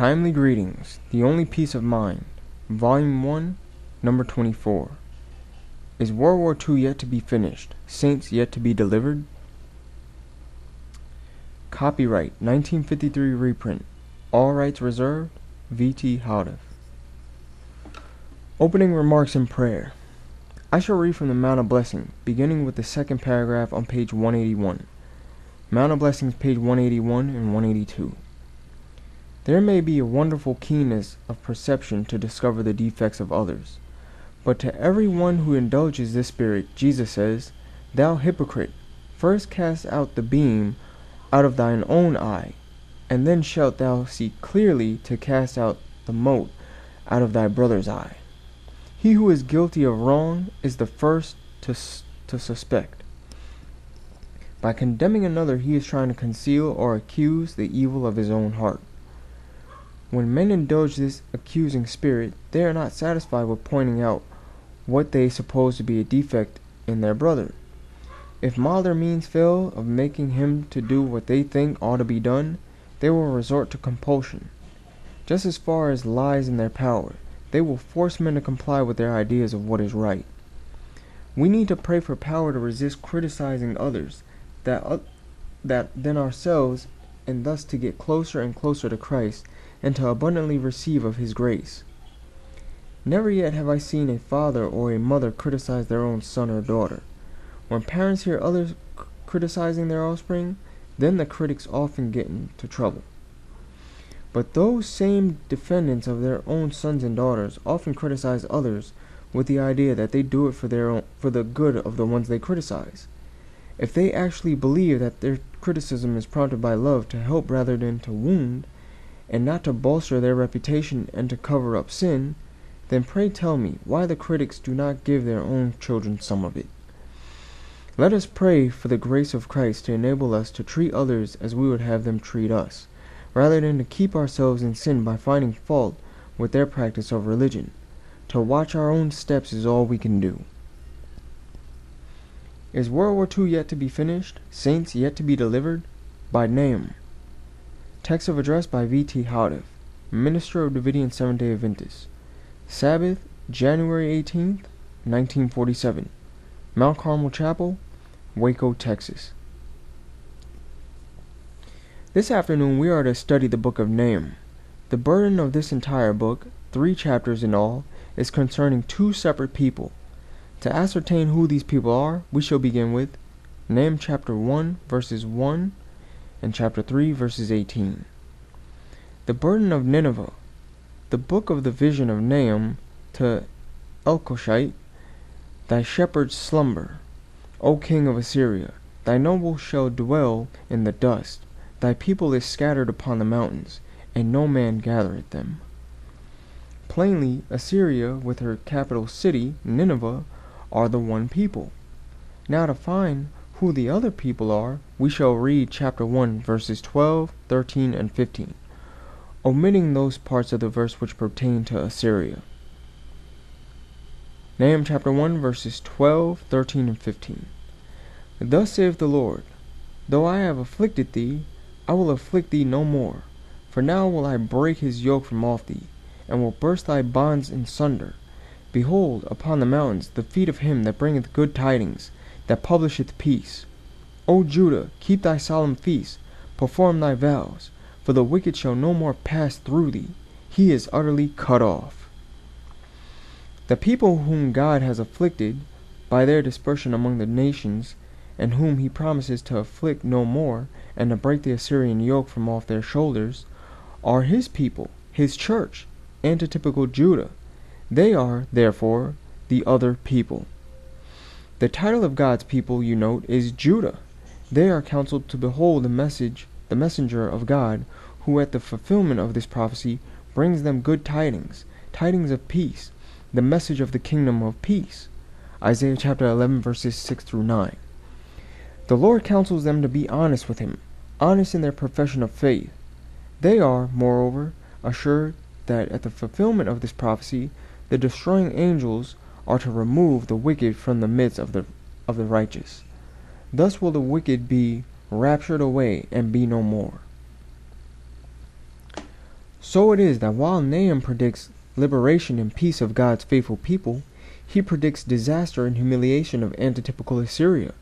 Timely Greetings, The Only Peace of Mind, Volume 1, Number 24. Is World War II yet to be finished? Saints yet to be delivered? Copyright 1953 reprint. All rights reserved. V.T. Houdeff. Opening remarks and prayer. I shall read from the Mount of Blessing, beginning with the second paragraph on page 181. Mount of Blessings, page 181 and 182. There may be a wonderful keenness of perception to discover the defects of others. But to every one who indulges this spirit, Jesus says, Thou hypocrite, first cast out the beam out of thine own eye, and then shalt thou see clearly to cast out the mote out of thy brother's eye. He who is guilty of wrong is the first to suspect. By condemning another, he is trying to conceal or accuse the evil of his own heart. When men indulge this accusing spirit, they are not satisfied with pointing out what they suppose to be a defect in their brother. If milder means fail of making him to do what they think ought to be done, they will resort to compulsion. Just as far as lies in their power, they will force men to comply with their ideas of what is right. We need to pray for power to resist criticizing others than ourselves, and thus to get closer and closer to Christ, and to abundantly receive of His grace. Never yet have I seen a father or a mother criticize their own son or daughter. When parents hear others criticizing their offspring, then the critics often get into trouble. But those same defendants of their own sons and daughters often criticize others with the idea that they do it for the good of the ones they criticize. If they actually believe that their criticism is prompted by love to help rather than to wound, and not to bolster their reputation and to cover up sin, then pray tell me why the critics do not give their own children some of it. Let us pray for the grace of Christ to enable us to treat others as we would have them treat us, rather than to keep ourselves in sin by finding fault with their practice of religion. To watch our own steps is all we can do. Is World War II yet to be finished? Saints yet to be delivered? By Nahum. Text of address by V.T. Houdeff, Minister of Davidian Seventh-day Adventist. Sabbath, January 18th, 1947. Mount Carmel Chapel, Waco, Texas. This afternoon we are to study the book of Nahum. The burden of this entire book, 3 chapters in all, is concerning 2 separate people. To ascertain who these people are, we shall begin with Nahum chapter 1, verses 1, and chapter 3, verses 18. The burden of Nineveh. The book of the vision of Nahum to Elkoshite. Thy shepherds slumber, O king of Assyria. Thy nobles shall dwell in the dust. Thy people is scattered upon the mountains, and no man gathereth them. Plainly, Assyria, with her capital city, Nineveh, are the one people. Now to find who the other people are, we shall read chapter 1, verses 12, 13, and 15, omitting those parts of the verse which pertain to Assyria. Nahum chapter 1, verses 12, 13, and 15. Thus saith the Lord, Though I have afflicted thee, I will afflict thee no more. For now will I break his yoke from off thee, and will burst thy bonds in sunder. Behold, upon the mountains the feet of him that bringeth good tidings, that publisheth peace. O Judah, keep thy solemn feast, perform thy vows, for the wicked shall no more pass through thee. He is utterly cut off. The people whom God has afflicted by their dispersion among the nations, and whom he promises to afflict no more, and to break the Assyrian yoke from off their shoulders, are his people, his church, antitypical Judah. They are, therefore, the other people. The title of God's people, you note, is Judah. They are counseled to behold the messenger of God, who at the fulfillment of this prophecy brings them good tidings, tidings of peace, the message of the kingdom of peace. Isaiah chapter 11, verses 6 through 9. The Lord counsels them to be honest with him, honest in their profession of faith. They are, moreover, assured that at the fulfillment of this prophecy, the destroying angels are to remove the wicked from the midst of the righteous. Thus will the wicked be raptured away and be no more. So it is that while Nahum predicts liberation and peace of God's faithful people, he predicts disaster and humiliation of antitypical Assyria,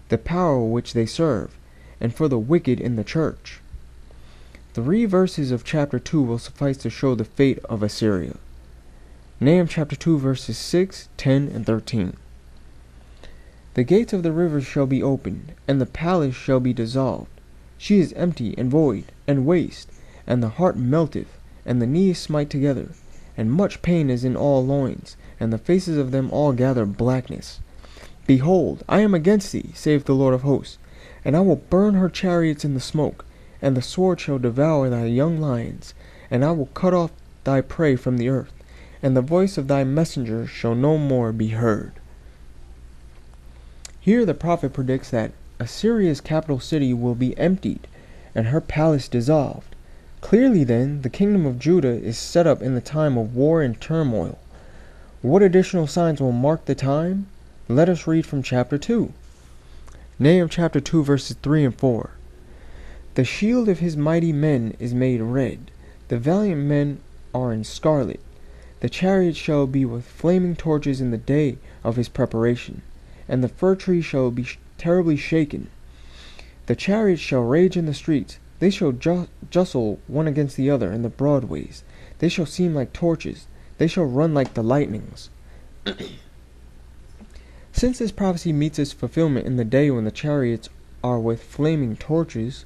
the power which they serve, and for the wicked in the church. 3 verses of chapter 2 will suffice to show the fate of Assyria. Nahum chapter 2 verses 6, 10, and 13. The gates of the rivers shall be opened, and the palace shall be dissolved. She is empty and void, and waste, and the heart melteth, and the knees smite together, and much pain is in all loins, and the faces of them all gather blackness. Behold, I am against thee, saith the Lord of hosts, and I will burn her chariots in the smoke, and the sword shall devour thy young lions, and I will cut off thy prey from the earth, and the voice of thy messengers shall no more be heard. Here the prophet predicts that Assyria's capital city will be emptied, and her palace dissolved. Clearly then, the kingdom of Judah is set up in the time of war and turmoil. What additional signs will mark the time? Let us read from chapter 2. Nahum chapter 2 verses 3 and 4. The shield of his mighty men is made red. The valiant men are in scarlet. The chariot shall be with flaming torches in the day of his preparation, and the fir tree shall be terribly shaken. The chariots shall rage in the streets. They shall jostle one against the other in the broad ways. They shall seem like torches. They shall run like the lightnings. Since this prophecy meets its fulfillment in the day when the chariots are with flaming torches,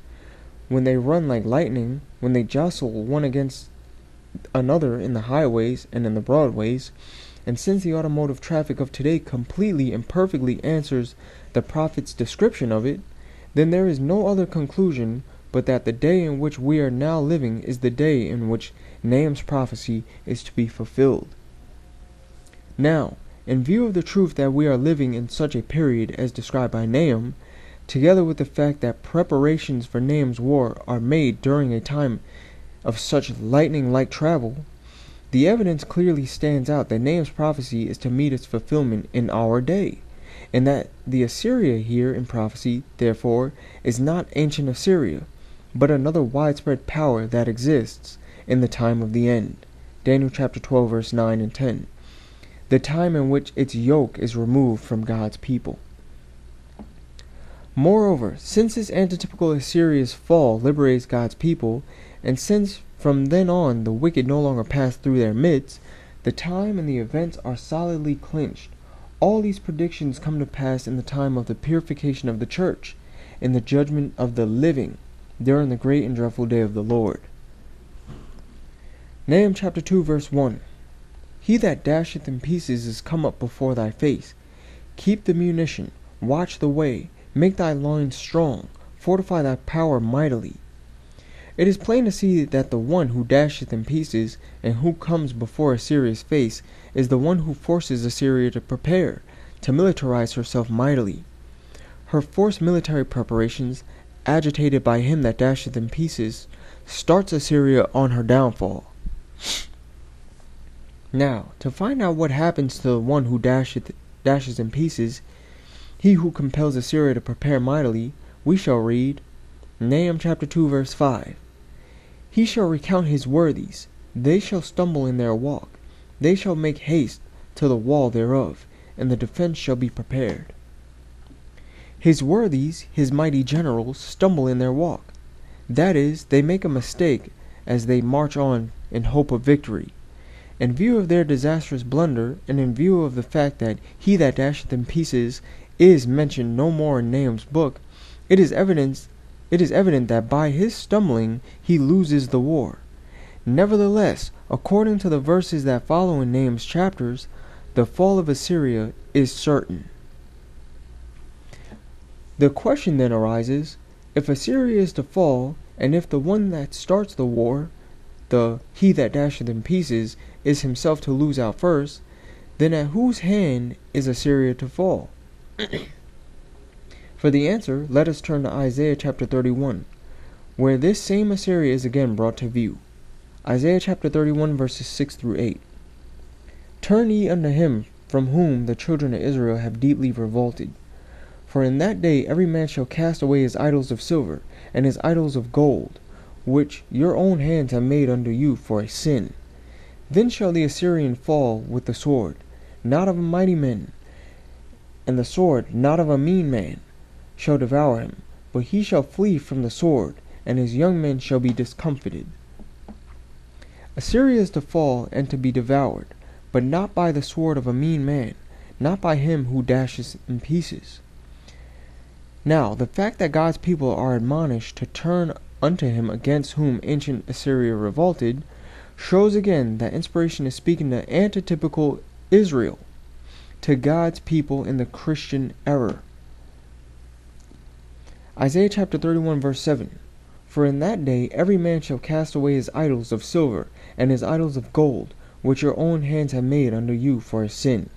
when they run like lightning, when they jostle one against another in the highways and in the broadways, and since the automotive traffic of today completely and perfectly answers the prophet's description of it, then there is no other conclusion but that the day in which we are now living is the day in which Nahum's prophecy is to be fulfilled. Now, in view of the truth that we are living in such a period as described by Nahum, together with the fact that preparations for Nahum's war are made during a time of such lightning-like travel, the evidence clearly stands out that Nahum's prophecy is to meet its fulfillment in our day, and that the Assyria here in prophecy, therefore, is not ancient Assyria, but another widespread power that exists in the time of the end. Daniel chapter 12 verse 9 and 10. The time in which its yoke is removed from God's people. Moreover, since this antitypical Assyria's fall liberates God's people, and since from then on the wicked no longer pass through their midst, the time and the events are solidly clinched. All these predictions come to pass in the time of the purification of the church, in the judgment of the living, during the great and dreadful day of the Lord. Nahum chapter 2 verse 1. He that dasheth in pieces is come up before thy face. Keep the munition, watch the way, make thy loins strong, fortify thy power mightily. It is plain to see that the one who dasheth in pieces, and who comes before Assyria's face, is the one who forces Assyria to prepare, to militarize herself mightily. Her forced military preparations, agitated by him that dasheth in pieces, starts Assyria on her downfall. Now, to find out what happens to the one who dashes in pieces, he who compels Assyria to prepare mightily, we shall read Nahum chapter 2 verse 5. He shall recount his worthies, they shall stumble in their walk, they shall make haste to the wall thereof, and the defense shall be prepared. His worthies, his mighty generals, stumble in their walk. That is, they make a mistake as they march on in hope of victory. In view of their disastrous blunder, and in view of the fact that he that dasheth in pieces is mentioned no more in Nahum's book, it is evident that by his stumbling he loses the war. Nevertheless, according to the verses that follow in Nahum's chapters, the fall of Assyria is certain. The question then arises, if Assyria is to fall, and if the one that starts the war, he that dasheth in pieces, is himself to lose out first, then at whose hand is Assyria to fall? For the answer, let us turn to Isaiah chapter 31, where this same Assyria is again brought to view. Isaiah chapter 31 verses 6 through 8. Turn ye unto him from whom the children of Israel have deeply revolted. For in that day every man shall cast away his idols of silver, and his idols of gold, which your own hands have made unto you for a sin. Then shall the Assyrian fall with the sword, not of a mighty man, and the sword not of a mean man shall devour him, but he shall flee from the sword, and his young men shall be discomfited. Assyria is to fall and to be devoured, but not by the sword of a mean man, not by him who dashes in pieces. Now, the fact that God's people are admonished to turn unto him against whom ancient Assyria revolted, shows again that inspiration is speaking to antitypical Israel, to God's people in the Christian era. Isaiah chapter 31 verse 7. For in that day every man shall cast away his idols of silver, and his idols of gold, which your own hands have made unto you for a sin.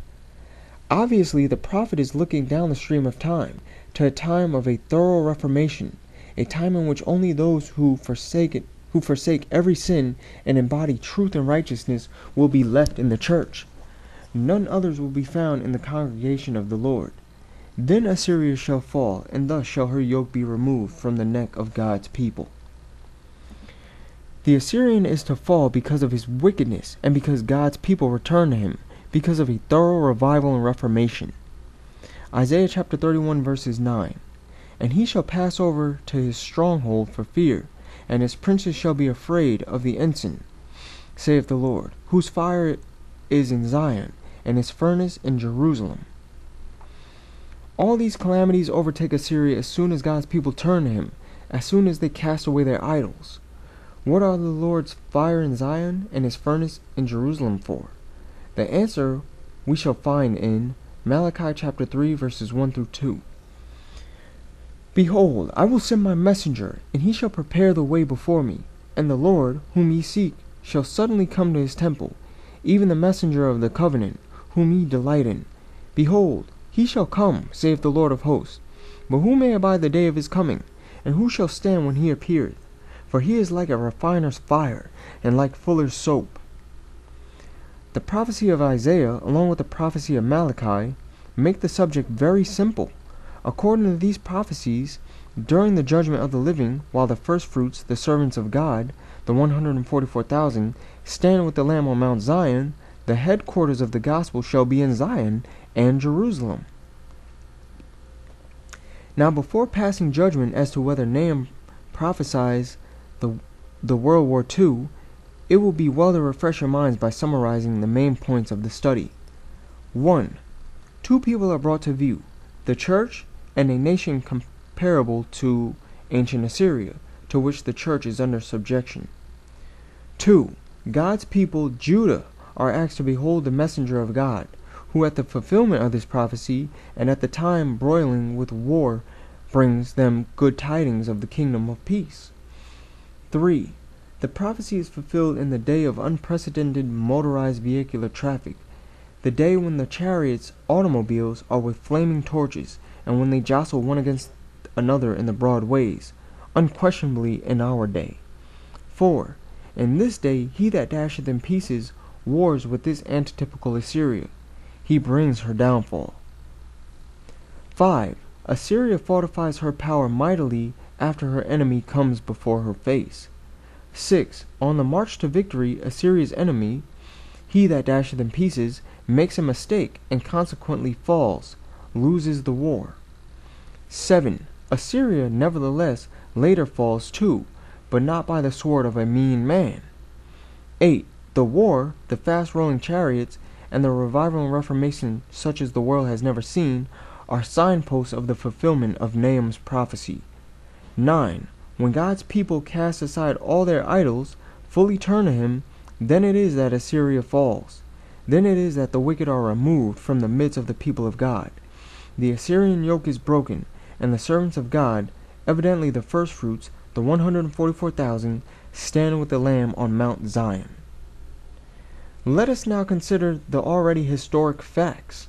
Obviously, the prophet is looking down the stream of time, to a time of a thorough reformation, a time in which only those who forsake every sin and embody truth and righteousness will be left in the church. None others will be found in the congregation of the Lord. Then Assyria shall fall, and thus shall her yoke be removed from the neck of God's people. The Assyrian is to fall because of his wickedness, and because God's people return to him, because of a thorough revival and reformation. Isaiah chapter 31 verses 9. And he shall pass over to his stronghold for fear, and his princes shall be afraid of the ensign, saith the Lord, whose fire is in Zion, and his furnace in Jerusalem. All these calamities overtake Assyria as soon as God's people turn to him, as soon as they cast away their idols. What are the Lord's fire in Zion and his furnace in Jerusalem for? The answer we shall find in Malachi chapter 3 verses 1 through 2. Behold, I will send my messenger, and he shall prepare the way before me, and the Lord, whom ye seek, shall suddenly come to his temple, even the messenger of the covenant, whom ye delight in. Behold, he shall come, saith the Lord of hosts. But who may abide the day of his coming? And who shall stand when he appeareth? For he is like a refiner's fire, and like fuller's soap. The prophecy of Isaiah, along with the prophecy of Malachi, make the subject very simple. According to these prophecies, during the judgment of the living, while the firstfruits, the servants of God, the 144,000, stand with the Lamb on Mount Zion, the headquarters of the gospel shall be in Zion and Jerusalem. Now, before passing judgment as to whether Nahum prophesies the World War II, it will be well to refresh your minds by summarizing the main points of the study. 1. Two people are brought to view, the church and a nation comparable to ancient Assyria, to which the church is under subjection. 2. God's people, Judah, are asked to behold the messenger of God, who at the fulfillment of this prophecy, and at the time broiling with war, brings them good tidings of the kingdom of peace. 3. The prophecy is fulfilled in the day of unprecedented motorized vehicular traffic, the day when the chariots, automobiles, are with flaming torches, and when they jostle one against another in the broad ways, unquestionably in our day. 4. In this day he that dasheth in pieces wars with this antitypical Assyria. He brings her downfall. 5. Assyria fortifies her power mightily after her enemy comes before her face. 6. On the march to victory, Assyria's enemy, he that dasheth in pieces, makes a mistake and consequently falls, loses the war. 7. Assyria nevertheless later falls too, but not by the sword of a mean man. 8. The war, the fast-rolling chariots, and the revival and reformation such as the world has never seen, are signposts of the fulfillment of Nahum's prophecy. 9. When God's people cast aside all their idols, fully turn to him, then it is that Assyria falls. Then it is that the wicked are removed from the midst of the people of God. The Assyrian yoke is broken, and the servants of God, evidently the firstfruits, the 144,000, stand with the Lamb on Mount Zion. Let us now consider the already historic facts.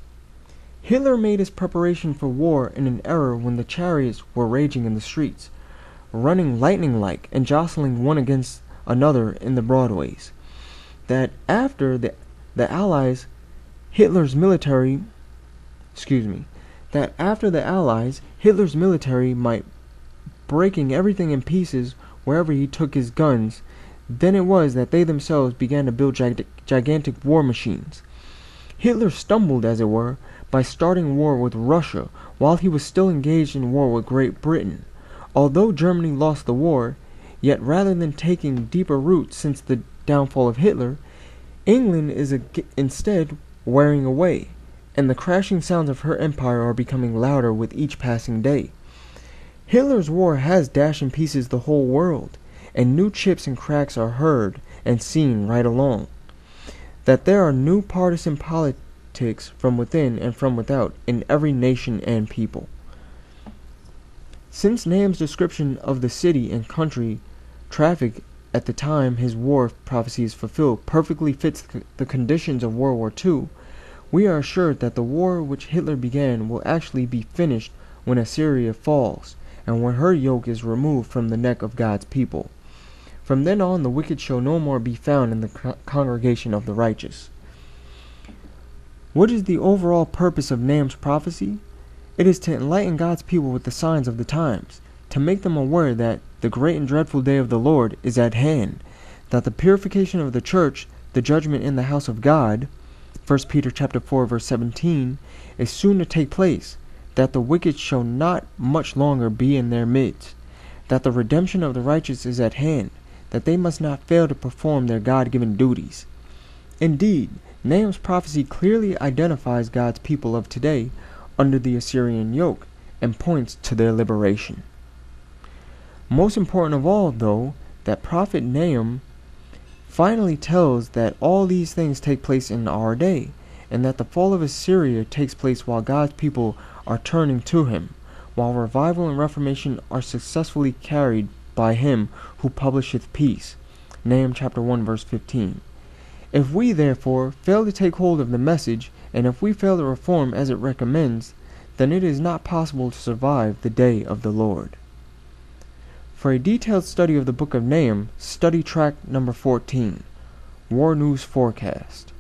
Hitler made his preparation for war in an era when the chariots were raging in the streets, running lightning-like and jostling one against another in the broadways. That after the Allies, Hitler's military might breaking everything in pieces wherever he took his guns, then it was that they themselves began to build gigantic war machines. Hitler stumbled, as it were, by starting war with Russia while he was still engaged in war with Great Britain. Although Germany lost the war, yet rather than taking deeper roots since the downfall of Hitler, England is instead wearing away, and the crashing sounds of her empire are becoming louder with each passing day. Hitler's war has dashed in pieces the whole world, and new chips and cracks are heard and seen right along. That there are new partisan politics from within and from without in every nation and people. Since Nahum's description of the city and country traffic at the time his war prophecy is fulfilled perfectly fits the conditions of World War II, we are assured that the war which Hitler began will actually be finished when Assyria falls, and when her yoke is removed from the neck of God's people. From then on the wicked shall no more be found in the congregation of the righteous. What is the overall purpose of Nahum's prophecy? It is to enlighten God's people with the signs of the times, to make them aware that the great and dreadful day of the Lord is at hand, that the purification of the church, the judgment in the house of God, 1 Peter chapter 4 verse 17, is soon to take place, that the wicked shall not much longer be in their midst, that the redemption of the righteous is at hand, that they must not fail to perform their God-given duties. Indeed, Nahum's prophecy clearly identifies God's people of today under the Assyrian yoke and points to their liberation. Most important of all, though, that prophet Nahum finally tells that all these things take place in our day, and that the fall of Assyria takes place while God's people are turning to him, while revival and reformation are successfully carried by him who publisheth peace. Nahum chapter 1 verse 15. If we therefore fail to take hold of the message, and if we fail to reform as it recommends, then it is not possible to survive the day of the Lord. For a detailed study of the book of Nahum, study track number 14, War News Forecast.